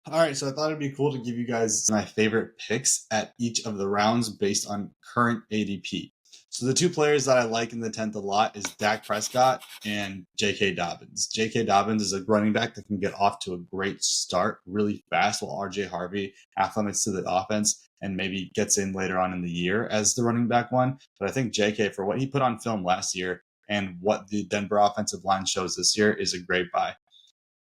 All right, so I thought it'd be cool to give you guys my favorite picks at each of the rounds based on current ADP. So the two players that I like in the 10th a lot is Dak Prescott and J.K. Dobbins. J.K. Dobbins is a running back that can get off to a great start really fast, while R.J. Harvey acclimates to the offense and maybe gets in later on in the year as the running back one. But I think J.K., for what he put on film last year and what the Denver offensive line shows this year, is a great buy.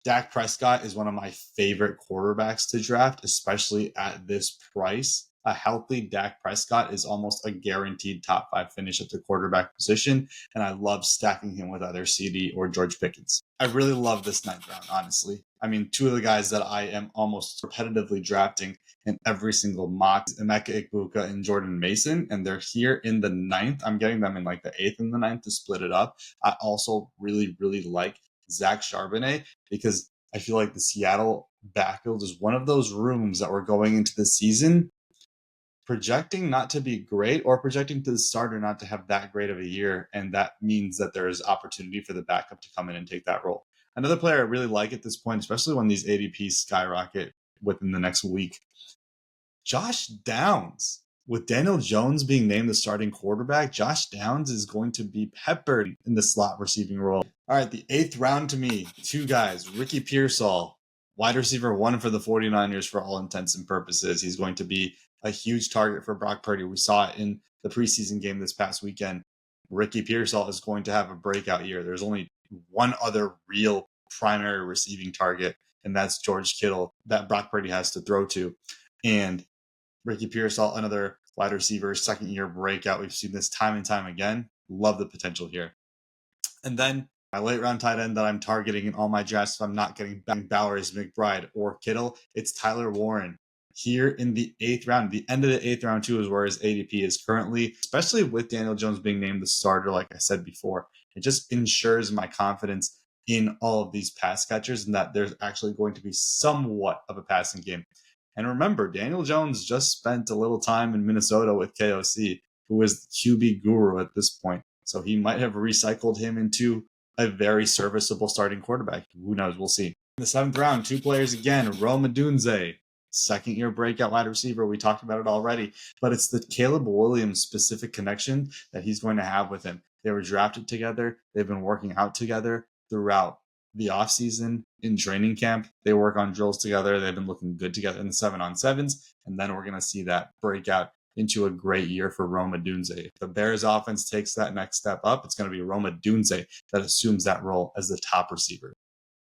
Dak Prescott is one of my favorite quarterbacks to draft, especially at this price. A healthy Dak Prescott is almost a guaranteed top 5 finish at the quarterback position, and I love stacking him with either CD or George Pickens. I really love this ninth round, honestly. I mean, two of the guys that I am almost repetitively drafting in every single mock, Emeka Egbuka and Jordan Mason, and they're here in the ninth. I'm getting them in like the 8th and the ninth to split it up. I also really, really like Zach Charbonnet because I feel like the Seattle backfield is one of those rooms that we're going into the season projecting not to be great or projecting to the starter not to have that great of a year. And that means that there is opportunity for the backup to come in and take that role. Another player I really like at this point, especially when these ADPs skyrocket within the next week, Josh Downs. With Daniel Jones being named the starting quarterback, Josh Downs is going to be peppered in the slot receiving role. All right, the 8th round to me, two guys, Ricky Pearsall, wide receiver 1 for the 49ers for all intents and purposes. He's going to be a huge target for Brock Purdy. We saw it in the preseason game this past weekend. Ricky Pearsall is going to have a breakout year. There's only one other real primary receiving target, and that's George Kittle that Brock Purdy has to throw to. And Ricky Pearsall, another wide receiver, second year breakout. We've seen this time and time again. Love the potential here. And then my late round tight end that I'm targeting in all my drafts, if I'm not getting Bowers, McBride, or Kittle, it's Tyler Warren. Here in the 8th round, the end of the 8th round too is where his ADP is currently, especially with Daniel Jones being named the starter, like I said before. It just ensures my confidence in all of these pass catchers and that there's actually going to be somewhat of a passing game. And remember, Daniel Jones just spent a little time in Minnesota with KOC, who is the QB guru at this point. So he might have recycled him into a very serviceable starting quarterback. Who knows? We'll see. In the 7th round, two players again, Rome Odunze, second year breakout wide receiver. We talked about it already, but it's the Caleb Williams specific connection that he's going to have with him. They were drafted together. They've been working out together throughout the offseason in training camp. They work on drills together. They've been looking good together in the 7-on-7s. And then we're going to see that breakout into a great year for Rome Odunze. If the Bears offense takes that next step up, it's going to be Rome Odunze that assumes that role as the top receiver.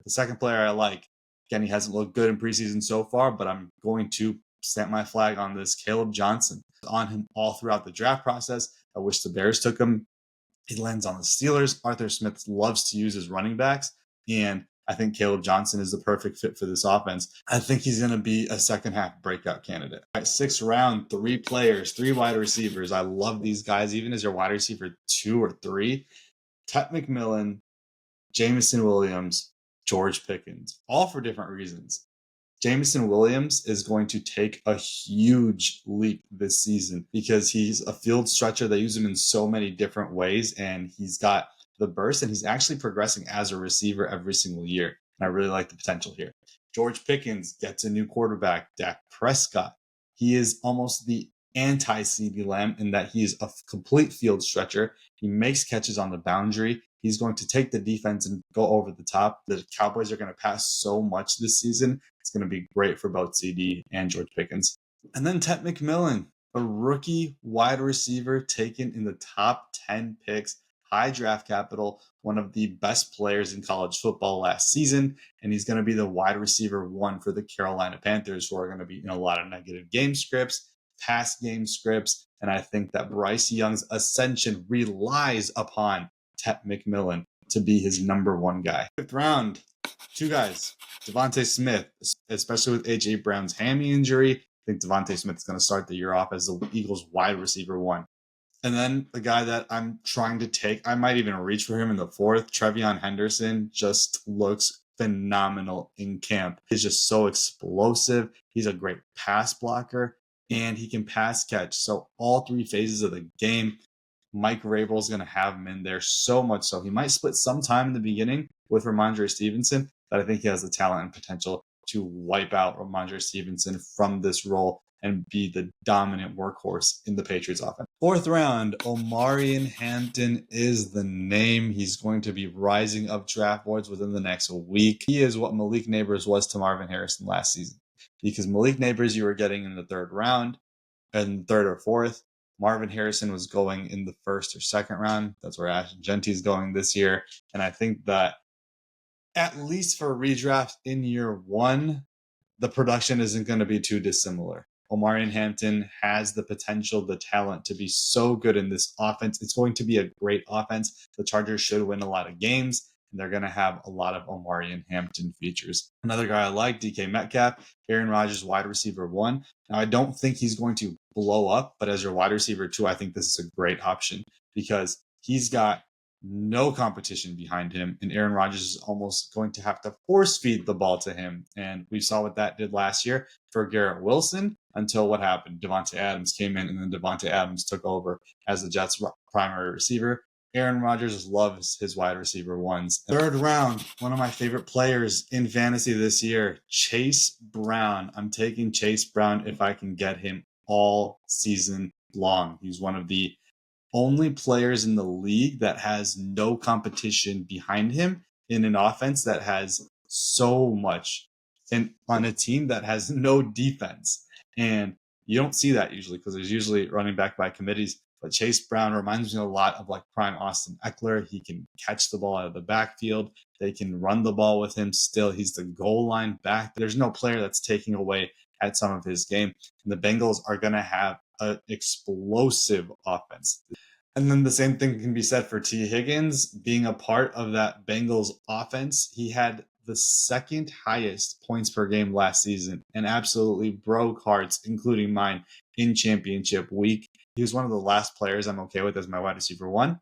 The second player I like, again, he hasn't looked good in preseason so far, but I'm going to stamp my flag on this, Caleb Johnson. On him all throughout the draft process. I wish the Bears took him. He lands on the Steelers. Arthur Smith loves to use his running backs. And I think Caleb Johnson is the perfect fit for this offense. I think he's going to be a second half breakout candidate. All right, 6th round, 3 players, 3 wide receivers. I love these guys, even as your wide receiver 2 or 3. Tet McMillan, Jameson Williams, George Pickens, all for different reasons. Jameson Williams is going to take a huge leap this season because he's a field stretcher. They use him in so many different ways, and he's got the burst, and he's actually progressing as a receiver every single year. And I really like the potential here. George Pickens gets a new quarterback, Dak Prescott. He is almost the anti-CeeDee Lamb in that he is a complete field stretcher. He makes catches on the boundary. He's going to take the defense and go over the top. The Cowboys are going to pass so much this season. It's going to be great for both CD and George Pickens. And then Tet McMillan, a rookie wide receiver taken in the top 10 picks, high draft capital, one of the best players in college football last season. And he's going to be the wide receiver 1 for the Carolina Panthers, who are going to be in a lot of negative game scripts, pass game scripts. And I think that Bryce Young's ascension relies upon Tet McMillan to be his number 1 guy. 5th round, 2 guys. Devontae Smith, especially with A.J. Brown's hammy injury. I think Devontae Smith is going to start the year off as the Eagles wide receiver 1. And then the guy that I'm trying to take, I might even reach for him in the 4th, Trevion Henderson, just looks phenomenal in camp. He's just so explosive. He's a great pass blocker, and he can pass catch. So all 3 phases of the game, Mike Vrabel's going to have him in there so much so. He might split some time in the beginning with Ramondre Stevenson, but I think he has the talent and potential to wipe out Ramondre Stevenson from this role and be the dominant workhorse in the Patriots offense. 4th round, Omarion Hampton is the name. He's going to be rising up draft boards within the next week. He is what Malik Nabers was to Marvin Harrison last season. Because Malik Nabers you were getting in the 3rd round, and 3rd or 4th. Marvin Harrison was going in the 1st or 2nd round. That's where Ashton Genty is going this year. And I think that at least for redraft in year 1, the production isn't going to be too dissimilar. Omarion Hampton has the potential, the talent to be so good in this offense. It's going to be a great offense. The Chargers should win a lot of games, and they're going to have a lot of Omarion Hampton features. Another guy I like, DK Metcalf, Aaron Rodgers, wide receiver 1. Now, I don't think he's going to blow up, but as your wide receiver 2, I think this is a great option because he's got no competition behind him, and Aaron Rodgers is almost going to have to force feed the ball to him. And we saw what that did last year for Garrett Wilson until what happened. Devontae Adams came in, and then Devontae Adams took over as the Jets' primary receiver. Aaron Rodgers loves his wide receiver 1s. 3rd round, one of my favorite players in fantasy this year, Chase Brown. I'm taking Chase Brown if I can get him all season long. He's one of the only players in the league that has no competition behind him in an offense that has so much and on a team that has no defense. And you don't see that usually because there's usually running back by committees. But Chase Brown reminds me a lot of like prime Austin Eckler. He can catch the ball out of the backfield. They can run the ball with him still. He's the goal line back. There's no player that's taking away at some of his game. And the Bengals are going to have an explosive offense. And then the same thing can be said for T. Higgins being a part of that Bengals offense. He had the 2nd highest points per game last season and absolutely broke hearts, including mine, in championship week. He was one of the last players I'm okay with as my wide receiver 1,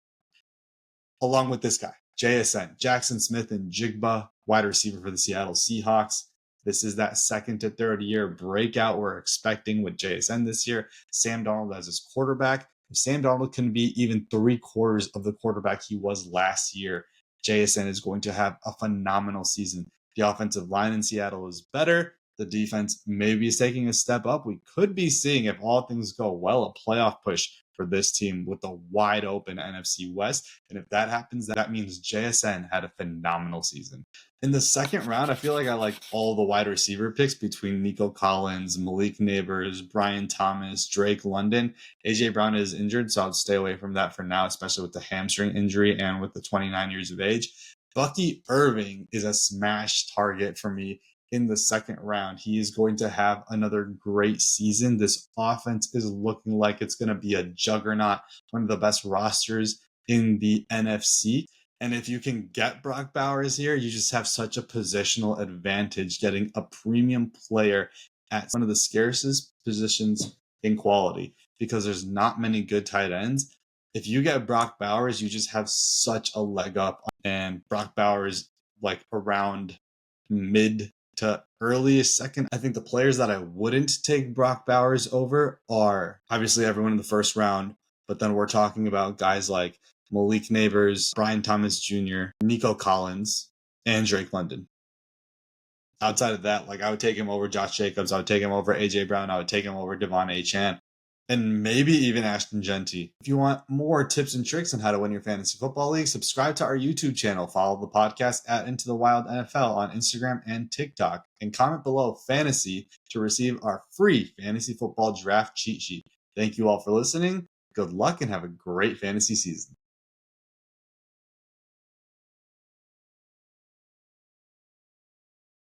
along with this guy, JSN, Jackson Smith and Jigba, wide receiver for the Seattle Seahawks. This is that 2nd to 3rd year breakout we're expecting with JSN this year. Sam Darnold as his quarterback. If Sam Darnold can be even 3/4 of the quarterback he was last year, JSN is going to have a phenomenal season. The offensive line in Seattle is better. The defense maybe is taking a step up. We could be seeing, if all things go well, a playoff push for this team with a wide open NFC West. And if that happens, that means JSN had a phenomenal season. In the 2nd round, I feel like I like all the wide receiver picks between Nico Collins, Malik Nabers, Brian Thomas, Drake London. AJ Brown is injured, so I'll stay away from that for now, especially with the hamstring injury and with the 29 years of age. Bucky Irving is a smash target for me in the 2nd round. He is going to have another great season. This offense is looking like it's going to be a juggernaut, one of the best rosters in the NFC. And if you can get Brock Bowers here, you just have such a positional advantage getting a premium player at one of the scarcest positions in quality because there's not many good tight ends. If you get Brock Bowers, you just have such a leg up. And Brock Bowers, like around mid to earliest 2nd. I think the players that I wouldn't take Brock Bowers over are obviously everyone in the 1st round, but then we're talking about guys like Malik Nabers, Brian Thomas Jr., Nico Collins, and Drake London. Outside of that, like I would take him over Josh Jacobs, I would take him over AJ Brown, I would take him over Devon Achane, and maybe even Ashton Genty. If you want more tips and tricks on how to win your fantasy football league, subscribe to our YouTube channel, follow the podcast at Into the Wild NFL on Instagram and TikTok, and comment below fantasy to receive our free fantasy football draft cheat sheet. Thank you all for listening. Good luck and have a great fantasy season.